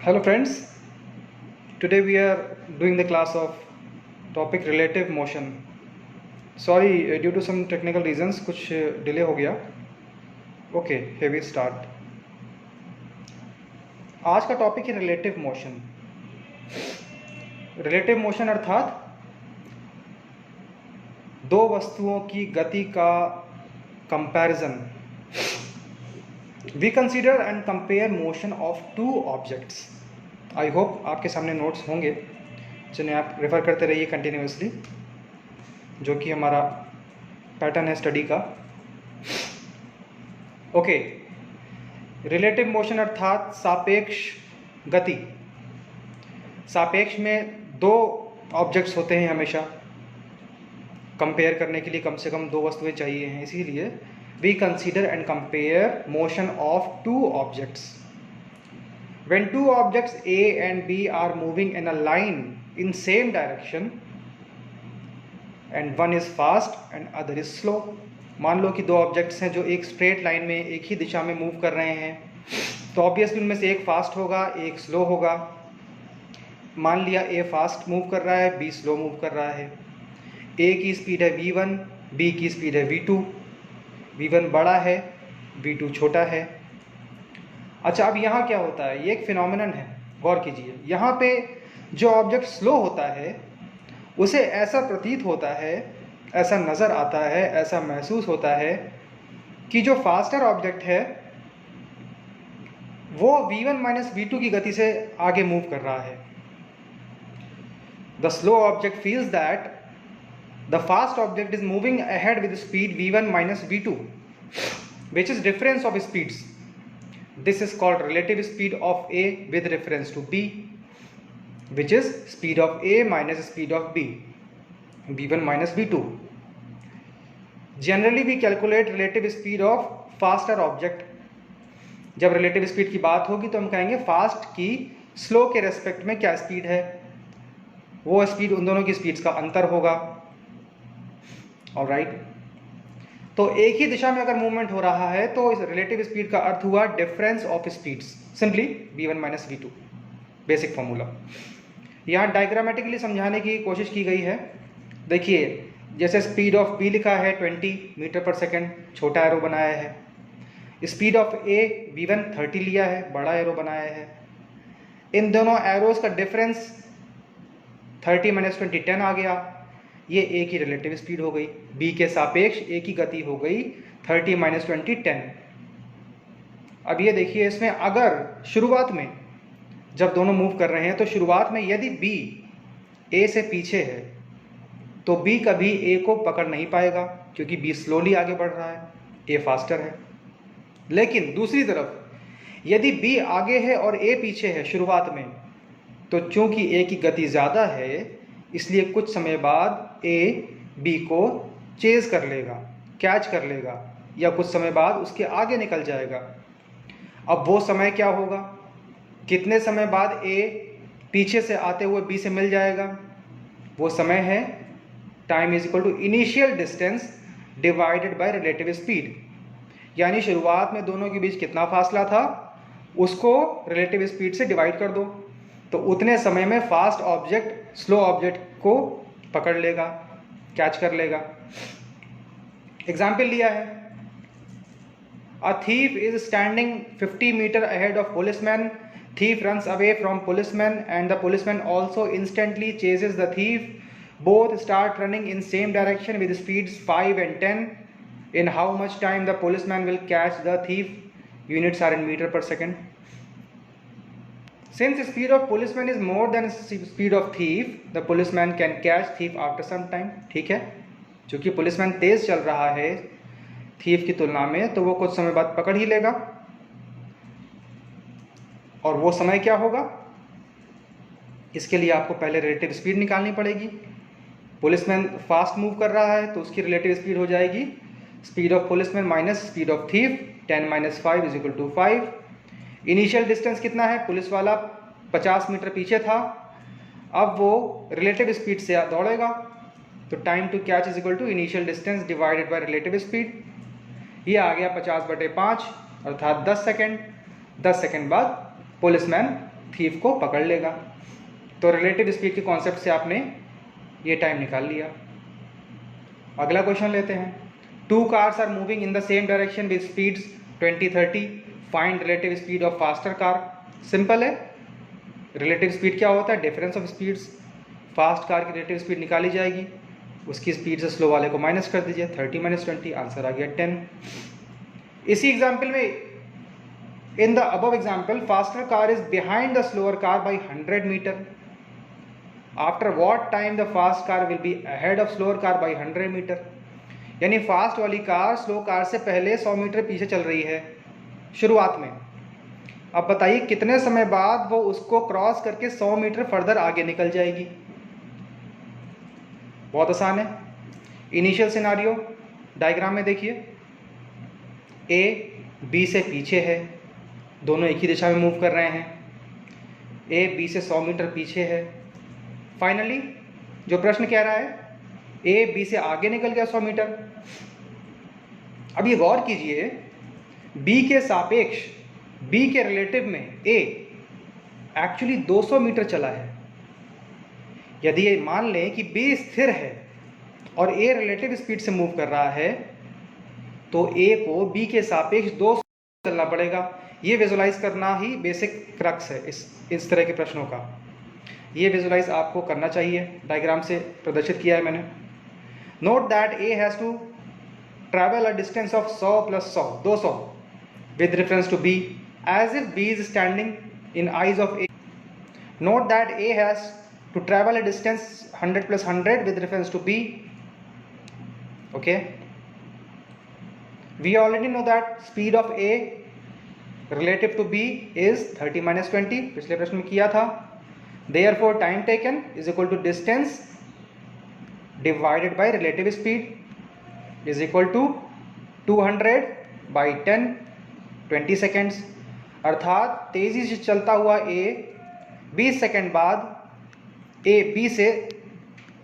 Hello friends, today we are doing the class of topic relative motion. Sorry, due to some technical reasons कुछ delay हो गया. Okay, here we start. आज का topic है relative motion. Relative motion अर्थात दो वस्तुओं की गति का comparison. We consider and compare motion of two objects. I hope आपके सामने नोट्स होंगे जिन्हें आप रेफर करते रहिए कंटिन्यूसली, जो कि हमारा पैटर्न है स्टडी का. ओके, रिलेटिव मोशन अर्थात सापेक्ष गति. सापेक्ष में दो ऑब्जेक्ट्स होते हैं, हमेशा कंपेयर करने के लिए कम से कम दो वस्तुएं चाहिए हैं, इसीलिए we consider and compare motion of two objects. When two objects A and B are moving in a line in same direction and one is fast and other is slow. मान लो कि दो ऑब्जेक्ट्स हैं जो एक straight line में एक ही दिशा में move कर रहे हैं, तो ऑब्वियसली उनमें से एक फास्ट होगा, एक स्लो होगा. मान लिया A फास्ट मूव कर रहा है, B स्लो मूव कर रहा है. A की स्पीड है V1, B की स्पीड है V2. V1 बड़ा है, V2 छोटा है. अच्छा, अब यहाँ क्या होता है, ये एक फिनोमिनन है, गौर कीजिए. यहाँ पे जो ऑब्जेक्ट स्लो होता है उसे ऐसा प्रतीत होता है, ऐसा नज़र आता है, ऐसा महसूस होता है कि जो फास्टर ऑब्जेक्ट है वो V1 माइनस V2 की गति से आगे मूव कर रहा है. The slow object feels that the fast object is moving ahead with speed V1 minus V2 which is difference of speeds. This is called relative speed of A with reference to B, which is speed of A minus speed of B, V1 minus V2. Generally we calculate relative speed of faster object. जब relative speed की बात होगी तो हम कहेंगे fast की slow के respect में क्या स्पीड है, वो स्पीड उन दोनों की स्पीड्स का अंतर होगा. ऑलराइट, तो एक ही दिशा में अगर मूवमेंट हो रहा है तो इस रिलेटिव स्पीड का अर्थ हुआ difference of speeds, simply V1 minus V2. Basic formula यहाँ डायग्रामेटिकली समझाने की कोशिश की गई है. देखिए, जैसे स्पीड ऑफ B लिखा है 20 मीटर पर सेकेंड, छोटा एरो बनाया है. स्पीड ऑफ A V1 30 लिया है, बड़ा एरो बनाया है. इन दोनों एरोज का डिफरेंस 30 माइनस 20 10 आ गया. ये A की रिलेटिव स्पीड हो गई, B के सापेक्ष A की गति हो गई 30 माइनस 20 10. अब ये देखिए, इसमें अगर शुरुआत में जब दोनों मूव कर रहे हैं तो शुरुआत में यदि B A से पीछे है तो B कभी A को पकड़ नहीं पाएगा, क्योंकि B स्लोली आगे बढ़ रहा है, A फास्टर है. लेकिन दूसरी तरफ यदि B आगे है और A पीछे है शुरुआत में, तो चूंकि A की गति ज़्यादा है इसलिए कुछ समय बाद A B को चेज कर लेगा, कैच कर लेगा, या कुछ समय बाद उसके आगे निकल जाएगा. अब वो समय क्या होगा, कितने समय बाद A पीछे से आते हुए B से मिल जाएगा, वो समय है time is equal to initial distance divided by relative speed. यानी शुरुआत में दोनों के बीच कितना फासला था उसको रिलेटिव स्पीड से डिवाइड कर दो, तो उतने समय में फास्ट ऑब्जेक्ट स्लो ऑब्जेक्ट को पकड़ लेगा, कैच कर लेगा. एग्जाम्पल लिया है, a thief is standing 50 metre ahead of policeman. Thief runs away from policeman and the policeman also instantly chases the thief. Both start running in same direction with speeds 5 and 10. In how much time the policeman will catch the thief? Units are in meter per second. Since the speed of policeman is more than speed of thief, the policeman can catch thief after some time. ठीक है, क्योंकि policeman तेज चल रहा है thief की तुलना में, तो वो कुछ समय बाद पकड़ ही लेगा. और वो समय क्या होगा, इसके लिए आपको पहले रिलेटिव स्पीड निकालनी पड़ेगी. पुलिसमैन फास्ट मूव कर रहा है तो उसकी रिलेटिव स्पीड हो जाएगी speed of policeman minus speed of thief. 10 minus 5 is equal to 5. Initial distance कितना है, पुलिस वाला 50 मीटर पीछे था, अब वो रिलेटिव स्पीड से दौड़ेगा, तो time to catch is equal to initial distance divided by relative speed. ये आ गया 50/5 अर्थात 10 सेकेंड. 10 सेकेंड बाद पुलिसमैन थीफ को पकड़ लेगा। तो रिलेटिव स्पीड के कॉन्सेप्ट से आपने ये टाइम निकाल लिया। अगला क्वेश्चन लेते हैं। 2 cars are moving in the same direction with speeds 20-30, find relative speed of faster car. Simple है, रिलेटिव स्पीड क्या होता है? Difference of speeds. Fast car की रिलेटिव स्पीड निकाली जाएगी, उसकी स्पीड से स्लो वाले को माइनस कर दीजिए, 30 - 20, आंसर आ गया 10। इसी एग्जाम्पल में, in the above example, faster car is behind the slower car by 100 metre. After what time the fast car will be ahead of slower car by 100 metre. यानी fast वाली car slow car से पहले 100 metre पीछे चल रही है शुरुआत में। अब बताइए कितने समय बाद वो उसको क्रॉस करके 100 मीटर फर्दर आगे निकल जाएगी। बहुत आसान है। इनिशियल सिनारियो डायग्राम में देखिए, ए बी से पीछे है, दोनों एक ही दिशा में मूव कर रहे हैं। ए बी से 100 मीटर पीछे है। फाइनली जो प्रश्न कह रहा है, ए बी से आगे निकल गया 100 मीटर। अब ये गौर कीजिए, बी के सापेक्ष, बी के रिलेटिव में ए एक्चुअली 200 मीटर चला है। यदि ये मान लें कि बी स्थिर है और ए रिलेटिव स्पीड से मूव कर रहा है, तो ए को बी के सापेक्ष 200 चलना पड़ेगा। ये विजुलाइज करना ही बेसिक क्रक्स है इस तरह के प्रश्नों का। ये विजुलाइज आपको करना चाहिए, डायग्राम से प्रदर्शित किया है मैंने। Note that A has to travel a distance of 100 + 100, 200 with reference to B, as if B is standing in eyes of A. Note that A has to travel a distance 100 + 100 with reference to B. Okay, we already know that speed of A relative to B is 30 - 20, पिछले प्रश्न में किया था। Therefore time taken is equal to distance divided by relative speed is equal to 200/10, 20 seconds। अर्थात तेजी से चलता हुआ A 20 सेकेंड बाद ए बी से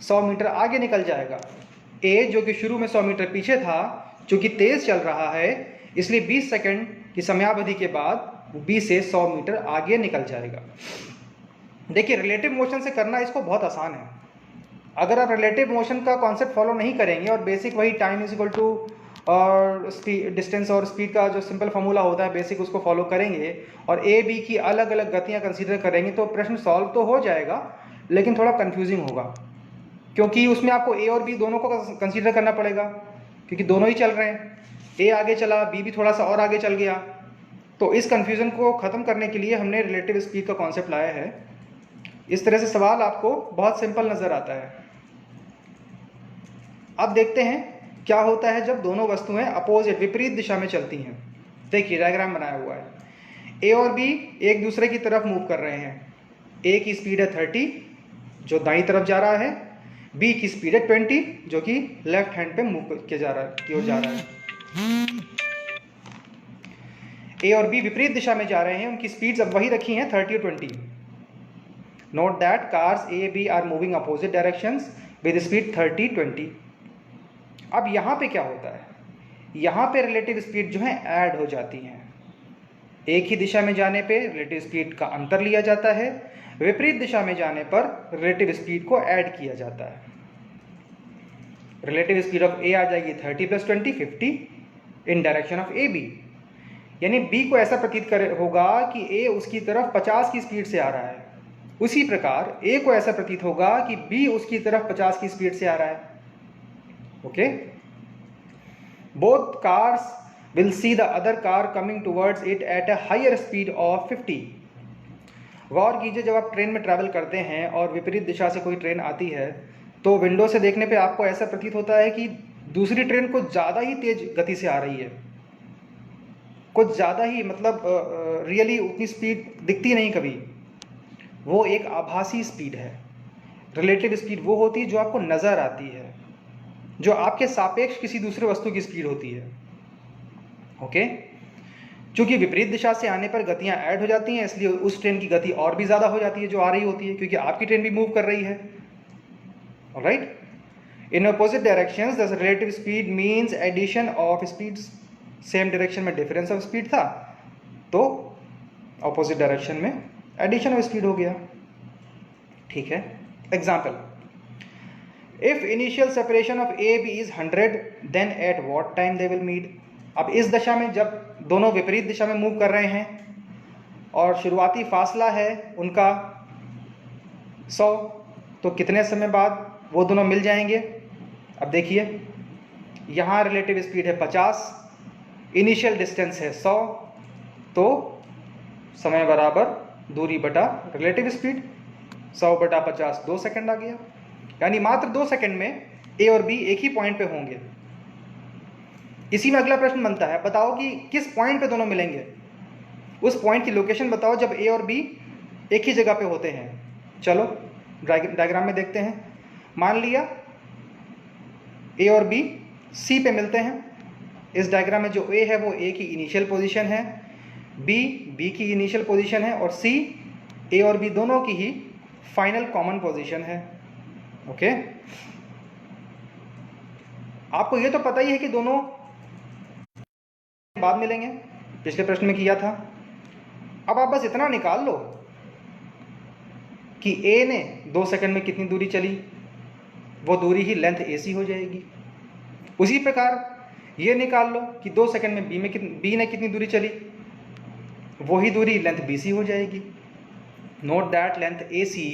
100 मीटर आगे निकल जाएगा। ए जो कि शुरू में 100 मीटर पीछे था, चूंकि तेज चल रहा है, इसलिए 20 सेकंड की समयावधि के बाद बी से 100 मीटर आगे निकल जाएगा। देखिए, रिलेटिव मोशन से करना इसको बहुत आसान है। अगर आप रिलेटिव मोशन का कॉन्सेप्ट फॉलो नहीं करेंगे और बेसिक वही टाइम इज इक्वल टू और डिस्टेंस और स्पीड का जो सिंपल फॉर्मूला होता है बेसिक, उसको फॉलो करेंगे और ए बी की अलग अलग गतियाँ कंसीडर करेंगे, तो प्रश्न सॉल्व तो हो जाएगा, लेकिन थोड़ा कंफ्यूजिंग होगा, क्योंकि उसमें आपको ए और बी दोनों को कंसीडर करना पड़ेगा, क्योंकि दोनों ही चल रहे हैं। ए आगे चला, बी भी थोड़ा सा और आगे चल गया। तो इस कंफ्यूजन को ख़त्म करने के लिए हमने रिलेटिव स्पीड का कॉन्सेप्ट लाया है। इस तरह से सवाल आपको बहुत सिंपल नज़र आता है। अब देखते हैं क्या होता है जब दोनों वस्तुएं अपोजिट, विपरीत दिशा में चलती हैं। देखिए, डायग्राम बनाया हुआ है। ए और बी एक दूसरे की तरफ मूव कर रहे हैं। ए की स्पीड है 30 जो दाईं तरफ जा रहा है, बी की स्पीड है 20 जो कि लेफ्ट हैंड पे मूव किया जा रहा है। ए और बी विपरीत दिशा में जा रहे हैं, उनकी स्पीड्स अब वही रखी हैं 30 और 20। Note that cars A B are moving opposite directions with speed 30, 20। अब यहाँ पे क्या होता है, यहाँ पे रिलेटिव स्पीड जो है ऐड हो जाती हैं। एक ही दिशा में जाने पे रिलेटिव स्पीड का अंतर लिया जाता है, विपरीत दिशा में जाने पर रिलेटिव स्पीड को ऐड किया जाता है। रिलेटिव स्पीड ऑफ ए आ जाएगी 30 + 20, 50 in direction of A B. यानी बी को ऐसा प्रतीत होगा कि ए उसकी तरफ 50 की स्पीड से आ रहा है, उसी प्रकार ए को ऐसा प्रतीत होगा कि बी उसकी तरफ 50 की स्पीड से आ रहा है। Okay, both cars will see the other car coming towards it at a higher speed of 50। गौर कीजिए, जब आप ट्रेन में ट्रैवल करते हैं और विपरीत दिशा से कोई ट्रेन आती है, तो विंडो से देखने पे आपको ऐसा प्रतीत होता है कि दूसरी ट्रेन कुछ ज़्यादा ही तेज गति से आ रही है, कुछ ज़्यादा ही, मतलब रियली उतनी स्पीड दिखती नहीं कभी। वो एक आभासी स्पीड है। रिलेटिव स्पीड वो होती है जो आपको नज़र आती है, जो आपके सापेक्ष किसी दूसरे वस्तु की स्पीड होती है। ओके, चूंकि विपरीत दिशा से आने पर गतियां ऐड हो जाती हैं, इसलिए उस ट्रेन की गति और भी ज़्यादा हो जाती है जो आ रही होती है, क्योंकि आपकी ट्रेन भी मूव कर रही है। Alright, in opposite directions the relative speed means addition of speeds. Same direction में डिफरेंस ऑफ स्पीड था, तो अपोजिट डायरेक्शन में एडिशन ऑफ स्पीड हो गया, ठीक है। Example, if initial separation of A B is 100 then at what time they will meet. अब इस दशा में जब दोनों विपरीत दिशा में मूव कर रहे हैं और शुरुआती फासला है उनका 100, तो कितने समय बाद वो दोनों मिल जाएंगे। अब देखिए, यहाँ रिलेटिव स्पीड है 50, इनिशियल डिस्टेंस है 100, तो समय बराबर दूरी बटा रिलेटिव स्पीड, 100 बटा 50 2 सेकंड आ गया। यानी मात्र 2 सेकंड में ए और बी एक ही पॉइंट पे होंगे। इसी में अगला प्रश्न बनता है, बताओ कि किस पॉइंट पे दोनों मिलेंगे, उस पॉइंट की लोकेशन बताओ जब ए और बी एक ही जगह पे होते हैं। चलो डायग्राम में देखते हैं। मान लिया ए और बी सी पे मिलते हैं। इस डायग्राम में जो ए है वो ए की इनिशियल पोजीशन है, बी की इनिशियल पोजीशन है और सी ए और बी दोनों की ही फाइनल कॉमन पोजीशन है। ओके, आपको ये तो पता ही है कि दोनों बाद मिलेंगे, पिछले प्रश्न में किया था। अब आप बस इतना निकाल लो कि ए ने 2 सेकंड में कितनी दूरी चली, वो दूरी ही लेंथ AC हो जाएगी। उसी प्रकार ये निकाल लो कि 2 सेकंड में बी ने कितनी दूरी चली, वही दूरी लेंथ BC हो जाएगी। नोट दैट लेंथ AC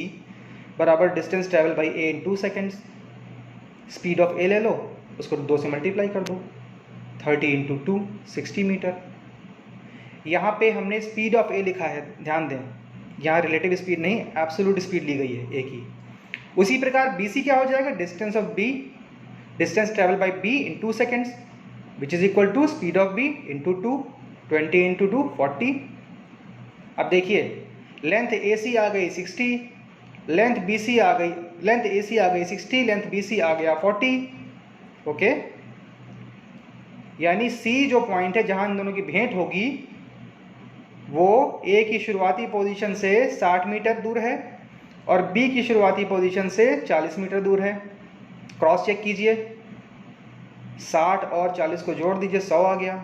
बराबर distance travel by A in 2 seconds. Speed of A ले लो, उसको 2 से मल्टीप्लाई कर दो, 30 इंटू 2 60 मीटर। यहाँ पे हमने स्पीड ऑफ A लिखा है, ध्यान दें, यहाँ रिलेटिव स्पीड नहीं एब्सोल्यूट स्पीड ली गई है A की। उसी प्रकार BC क्या हो जाएगा, distance of B, distance travel by B in 2 seconds which is equal to speed of B into 2, 20 into 2 40। अब देखिए, लेंथ AC आ गई 60, लेंथ BC आ गई, लेंथ AC आ गई 60, लेंथ BC आ गया 40। ओके, यानी C जो पॉइंट है जहां इन दोनों की भेंट होगी वो A की शुरुआती पोजीशन से 60 मीटर दूर है और B की शुरुआती पोजीशन से 40 मीटर दूर है। क्रॉस चेक कीजिए, 60 और 40 को जोड़ दीजिए, 100 आ गया।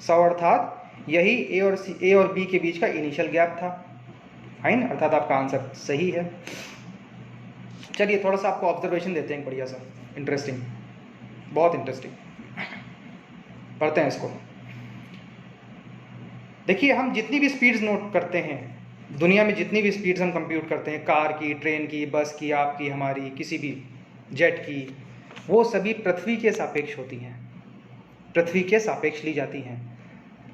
100 अर्थात यही A और B के बीच का इनिशियल गैप था। फाइन, अर्थात आपका आंसर सही है। चलिए थोड़ा सा आपको ऑब्जर्वेशन देते हैं, बढ़िया सा, इंटरेस्टिंग, बहुत इंटरेस्टिंग। पढ़ते हैं इसको। देखिए, हम जितनी भी स्पीड्स नोट करते हैं दुनिया में, जितनी भी स्पीड्स हम कंप्यूट करते हैं, कार की, ट्रेन की, बस की, आपकी, हमारी, किसी भी जेट की, वो सभी पृथ्वी के सापेक्ष होती हैं, पृथ्वी के सापेक्ष ली जाती हैं।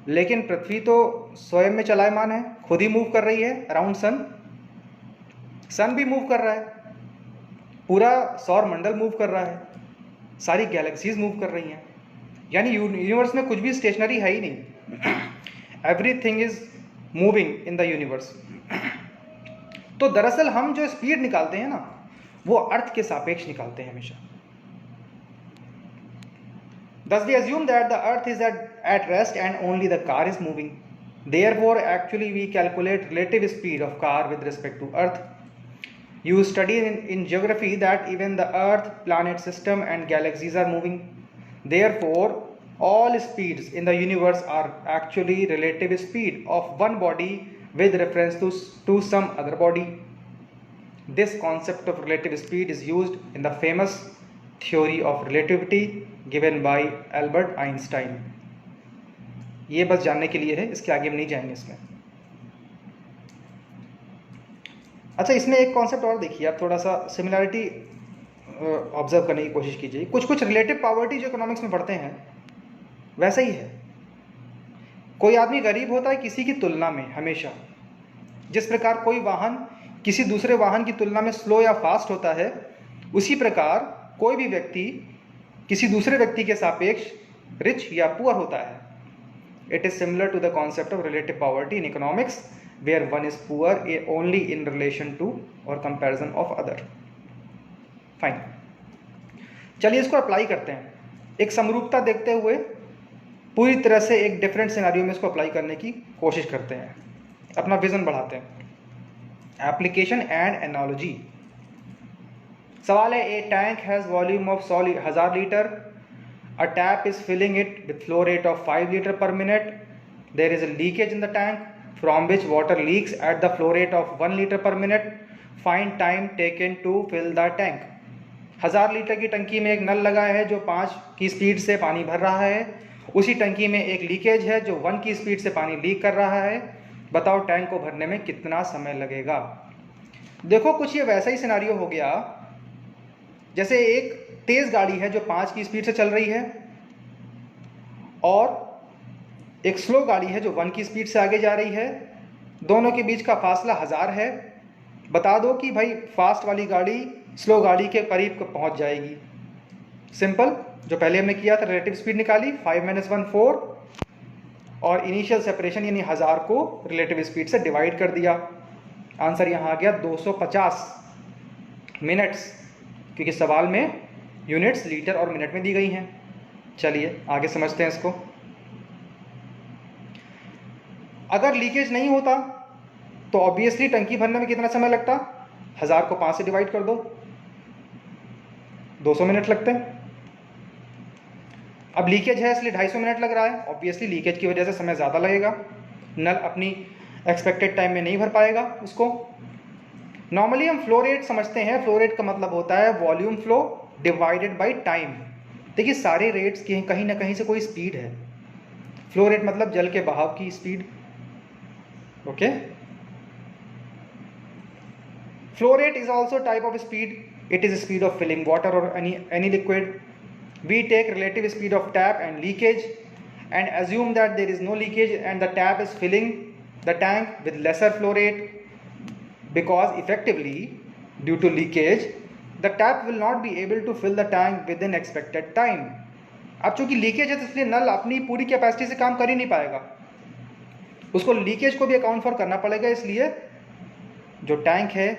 लेकिन पृथ्वी तो स्वयं में चलायमान है, खुद ही मूव कर रही है अराउंड सन। सन भी मूव कर रहा है, पूरा सौर मंडल मूव कर रहा है, सारी गैलेक्सीज मूव कर रही हैं। यानी यूनिवर्स में कुछ भी स्टेशनरी है ही नहीं, everything is moving in the universe. तो दरअसल हम जो स्पीड निकालते हैं ना, वो अर्थ के सापेक्ष निकालते हैं हमेशा। Thus we assume that the earth is at rest and only the car is moving. Therefore, actually we calculate relative speed of car with respect to earth. You study in geography that even the earth, planet system and galaxies are moving. Therefore, all speeds in the universe are actually relative speed of one body with reference to some other body. This concept of relative speed is used in the famous theory of relativity given by Albert Einstein. ये बस जानने के लिए है, इसके आगे हम नहीं जाएंगे इसमें। अच्छा, इसमें एक कॉन्सेप्ट और देखिए, आप थोड़ा सा सिमिलैरिटी ऑब्जर्व करने की कोशिश कीजिए। कुछ रिलेटिव पॉवर्टी जो इकोनॉमिक्स में पढ़ते हैं वैसा ही है। कोई आदमी गरीब होता है किसी की तुलना में हमेशा, जिस प्रकार कोई वाहन किसी दूसरे वाहन की तुलना में स्लो या फास्ट होता है, उसी प्रकार कोई भी व्यक्ति किसी दूसरे व्यक्ति के सापेक्ष रिच या पुअर होता है। It is similar to the concept of relative poverty in economics where one is poor only in relation to or comparison of other. Fine, चलिए इसको अप्लाई करते हैं। एक समरूपता देखते हुए पूरी तरह से एक डिफरेंट सिनेरियो में इसको अप्लाई करने की कोशिश करते हैं, अपना विजन बढ़ाते हैं। Application and analogy. सवाल है, a tank has volume of 1000 litre, a tap is filling it with flow rate of 5 litre per minute, there is a leakage in the tank, from which water leaks at the flow rate of 1 litre per minute, find time taken to fill the tank. 1000 litre की टंकी में एक नल लगा है जो 5 की speed से पानी भर रहा है, उसी टंकी में एक लीकेज है जो 1 की स्पीड से पानी लीक कर रहा है, बताओ टैंक को भरने में कितना समय लगेगा। देखो कुछ ये वैसा ही सिनारियो हो गया जैसे एक तेज गाड़ी है जो 5 की स्पीड से चल रही है और एक स्लो गाड़ी है जो 1 की स्पीड से आगे जा रही है, दोनों के बीच का फासला 1000 है। बता दो कि भाई फास्ट वाली गाड़ी स्लो गाड़ी के करीब पहुंच जाएगी। सिंपल, जो पहले हमने किया था रिलेटिव स्पीड निकाली, 5 - 1 4 और इनिशियल सेपरेशन यानी 1000 को रिलेटिव स्पीड से डिवाइड कर दिया। आंसर यहाँ आ गया 250 मिनट्स, क्योंकि सवाल में यूनिट्स लीटर और मिनट में दी गई हैं। चलिए आगे समझते हैं इसको। अगर लीकेज नहीं होता तो ऑब्वियसली टंकी भरने में कितना समय लगता, 1000 को 5 से डिवाइड कर दो, 200 मिनट लगते हैं। अब लीकेज है इसलिए 250 मिनट लग रहा है, ऑब्वियसली लीकेज की वजह से समय ज़्यादा लगेगा, नल अपनी एक्सपेक्टेड टाइम में नहीं भर पाएगा उसको। नॉर्मली हम फ्लो रेट समझते हैं, फ्लो रेट का मतलब होता है volume flow divided by time. देखिए सारे रेट्स की कहीं ना कहीं से कोई स्पीड है, फ्लो रेट मतलब जल के बहाव की speed. Okay, flow rate is also type of speed, it is speed of filling water or any liquid. We take relative speed of tap and leakage and assume that there is no leakage and the tap is filling the tank with lesser flow rate, because effectively due to leakage the tap will not be able to fill the tank within expected time. अब चूंकि leakage है तो इसलिए नल अपनी पूरी capacity से काम कर ही नहीं पाएगा, उसको लीकेज को भी अकाउंट फॉर करना पड़ेगा, इसलिए जो टैंक है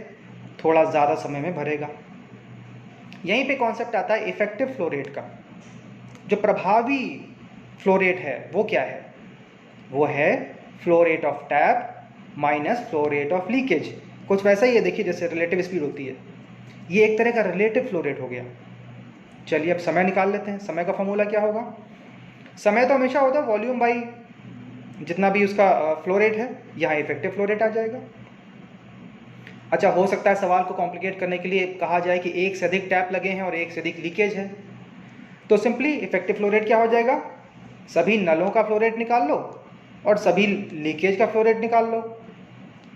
थोड़ा ज़्यादा समय में भरेगा। यहीं पे कॉन्सेप्ट आता है इफेक्टिव फ्लो रेट का। जो प्रभावी फ्लो रेट है वो क्या है, वो है flow rate of tap minus flow rate of leakage. कुछ वैसा ही है, देखिए जैसे रिलेटिव स्पीड होती है, ये एक तरह का रिलेटिव फ्लो रेट हो गया। चलिए अब समय निकाल लेते हैं। समय का फॉर्मूला क्या होगा, समय तो हमेशा होता है वॉल्यूम बाई जितना भी उसका फ्लो रेट है, यहाँ इफेक्टिव फ्लो रेट आ जाएगा। अच्छा, हो सकता है सवाल को कॉम्प्लिकेट करने के लिए कहा जाए कि एक से अधिक टैप लगे हैं और एक से अधिक लीकेज है, तो सिंपली इफेक्टिव फ्लो रेट क्या हो जाएगा, सभी नलों का फ्लो रेट निकाल लो और सभी लीकेज का फ्लो रेट निकाल लो,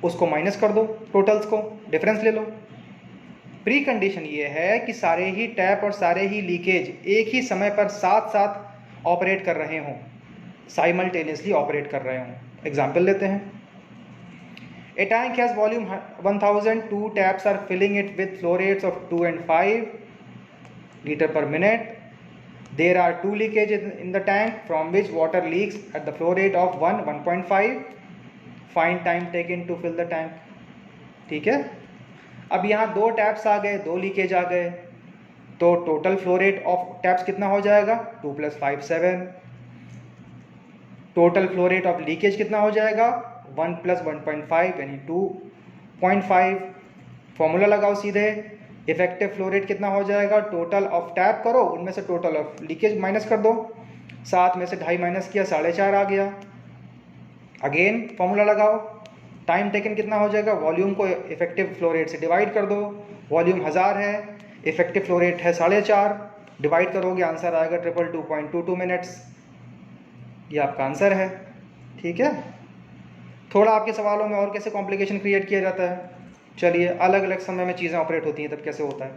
उसको माइनस कर दो, टोटल्स को डिफरेंस ले लो। प्री कंडीशन ये है कि सारे ही टैप और सारे ही लीकेज एक ही समय पर साथ साथ ऑपरेट कर रहे हों, साइमल्टेनियसली ऑपरेट कर रहे हों। एग्जाम्पल लेते हैं। A tank has volume 1000, 2 taps are filling it with flow rates of 2 and 5 liter per minute. There are 2 leakages in the tank from which water leaks at the flow rate of 1, 1.5. Find time taken to fill the tank. ठीक है, अब यहाँ 2 taps आ गए, 2 leakage आ गए, तो total flow rate of taps कितना हो जाएगा, 2 + 5 7। Total flow rate of leakage कितना हो जाएगा, 1 + 1.5 यानी 2.5। फॉर्मूला लगाओ सीधे, इफेक्टिव फ्लो रेट कितना हो जाएगा, टोटल ऑफ टैप करो, उनमें से टोटल ऑफ लीकेज माइनस कर दो, 7 में से 2.5 माइनस किया 4.5 आ गया। अगेन फॉर्मूला लगाओ, टाइम टेकन कितना हो जाएगा, वॉल्यूम को इफेक्टिव फ्लो रेट से डिवाइड कर दो, वॉल्यूम 1000 है, इफेक्टिव फ्लो रेट है 4.5, डिवाइड करोगे आंसर आएगा 222 मिनट्स। ये आपका आंसर है। ठीक है, थोड़ा आपके सवालों में और कैसे कॉम्प्लिकेशन क्रिएट किया जाता है, चलिए अलग अलग समय में चीज़ें ऑपरेट होती हैं तब कैसे होता है।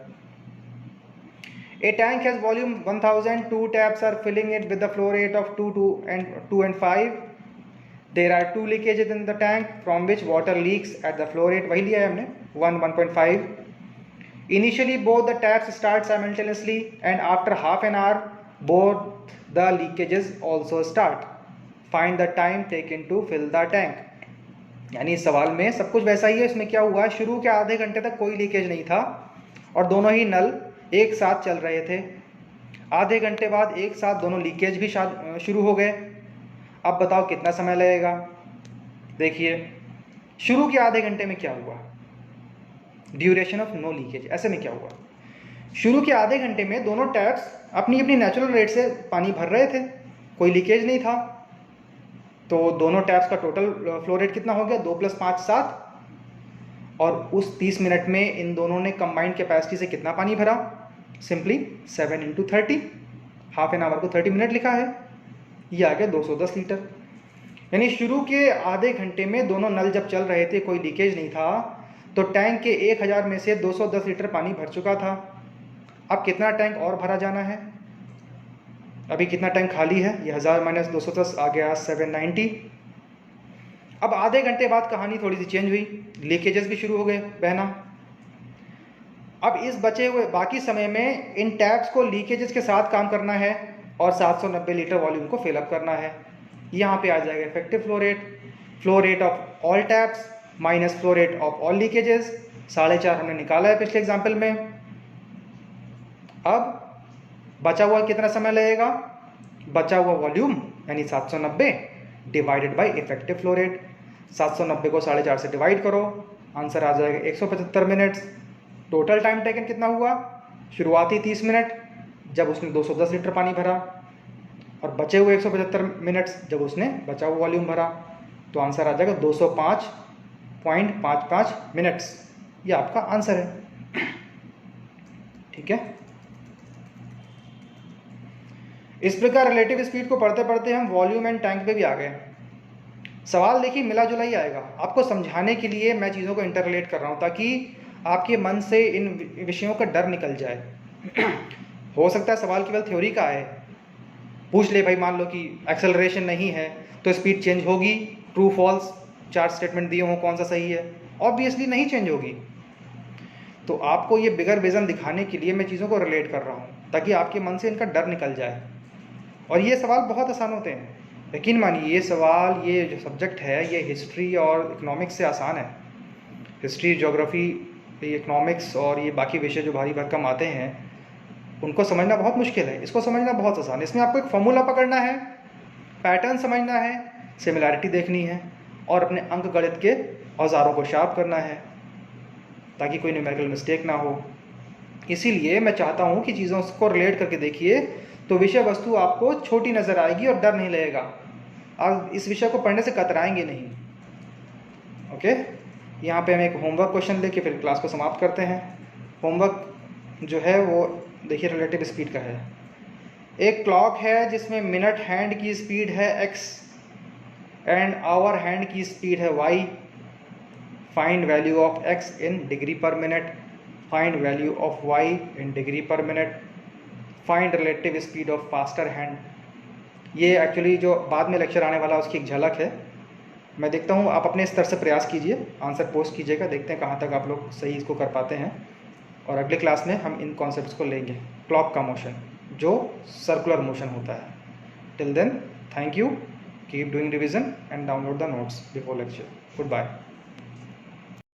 A tank has volume 1000, 2 taps are filling it with the flow rate of 2 and 5. There are 2 leakages in the tank from which water leaks at the flow rate, वही लिया है हमने, 1, 1.5. Initially both the taps start simultaneously and after half an hour both the leakages also start. Find the time taken to fill the tank. यानी इस सवाल में सब कुछ वैसा ही है। इसमें क्या हुआ, शुरू के आधे घंटे तक कोई लीकेज नहीं था और दोनों ही नल एक साथ चल रहे थे। आधे घंटे बाद एक साथ दोनों लीकेज भी शुरू हो गए। अब बताओ कितना समय लगेगा। देखिए शुरू के आधे घंटे में क्या हुआ, ड्यूरेशन ऑफ नो लीकेज, ऐसे में क्या हुआ, शुरू के आधे घंटे में दोनों टैप्स अपनी अपनी नेचुरल रेट से पानी भर रहे थे, कोई लीकेज नहीं था। तो दोनों टैप्स का टोटल फ्लो रेट कितना हो गया, 2 + 5 7, और उस 30 मिनट में इन दोनों ने कंबाइंड कैपेसिटी से कितना पानी भरा, सिंपली 7 × 30, हाफ एन आवर को 30 मिनट लिखा है, ये आ गया 210 लीटर। यानी शुरू के आधे घंटे में दोनों नल जब चल रहे थे, कोई लीकेज नहीं था, तो टैंक के 1000 में से 210 लीटर पानी भर चुका था। अब कितना टैंक और भरा जाना है, अभी कितना टैंक खाली है, ये 1000 - 210 आ गया 790। अब आधे घंटे बाद कहानी थोड़ी सी चेंज हुई, लीकेजेस भी शुरू हो गए बहना। अब इस बचे हुए बाकी समय में इन टैप्स को लीकेजेस के साथ काम करना है और 790 लीटर वॉल्यूम को फिलअप करना है। यहाँ पे आ जाएगा effective flow rate of all taps minus flow rate of all leakages. 4.5 हमने निकाला है पिछले एग्जाम्पल में। अब बचा हुआ कितना समय लगेगा, बचा हुआ वॉल्यूम यानी 790 divided by effective flow rate. 790 को 4.5 से डिवाइड करो, आंसर आ जाएगा 175 मिनट्स। टोटल टाइम टेकन कितना हुआ, शुरुआती 30 मिनट जब उसने 210 लीटर पानी भरा, और बचे हुए 175 मिनट्स जब उसने बचा हुआ वॉल्यूम भरा, तो आंसर आ जाएगा 205.55 मिनट्स। ये आपका आंसर है। ठीक है, इस प्रकार रिलेटिव स्पीड को पढ़ते पढ़ते हम वॉल्यूम एंड टैंक पे भी आ गए। सवाल देखिए मिला जुला ही आएगा। आपको समझाने के लिए मैं चीज़ों को इंटर रिलेट कर रहा हूँ ताकि आपके मन से इन विषयों का डर निकल जाए। हो सकता है सवाल केवल थ्योरी का है, पूछ ले भाई, मान लो कि एक्सेलरेशन नहीं है तो स्पीड चेंज होगी, ट्रू फॉल्स 4 स्टेटमेंट दिए हों, कौन सा सही है, ऑब्वियसली नहीं चेंज होगी। तो आपको ये बिगर विजन दिखाने के लिए मैं चीज़ों को रिलेट कर रहा हूँ ताकि आपके मन से इनका डर निकल जाए। और ये सवाल बहुत आसान होते हैं, यकीन मानिए। ये सवाल, ये जो सब्जेक्ट है, ये हिस्ट्री और इकोनॉमिक्स से आसान है। हिस्ट्री, ज्योग्राफी, इकोनॉमिक्स और ये बाकी विषय जो भारी भरकम आते हैं उनको समझना बहुत मुश्किल है, इसको समझना बहुत आसान है। इसमें आपको एक फॉर्मूला पकड़ना है, पैटर्न समझना है, सिमिलैरिटी देखनी है और अपने अंक गणित के औजारों को शार्प करना है ताकि कोई न्यूमेरिकल मिस्टेक ना हो। इसीलिए मैं चाहता हूँ कि चीज़ों को रिलेट करके देखिए तो विषय वस्तु आपको छोटी नज़र आएगी और डर नहीं लगेगा। आप इस विषय को पढ़ने से कतराएंगे नहीं। ओके, यहाँ पे हम एक होमवर्क क्वेश्चन लेके फिर क्लास को समाप्त करते हैं। होमवर्क जो है वो देखिए रिलेटिव स्पीड का है। एक क्लॉक है जिसमें मिनट हैंड की स्पीड है x एंड आवर हैंड की स्पीड है y। Find value of x in degree पर minute, find value of y in degree पर minute, find relative speed of faster hand. ये एक्चुअली जो बाद में लेक्चर आने वाला उसकी एक झलक है। मैं देखता हूँ, आप अपने स्तर से प्रयास कीजिए, आंसर पोस्ट कीजिएगा, देखते हैं कहाँ तक आप लोग सही इसको कर पाते हैं। और अगले क्लास में हम इन कॉन्सेप्ट्स को लेंगे। क्लॉक का मोशन जो सर्कुलर मोशन होता है। Till then, thank you, keep doing revision and download the notes before lecture. Good bye.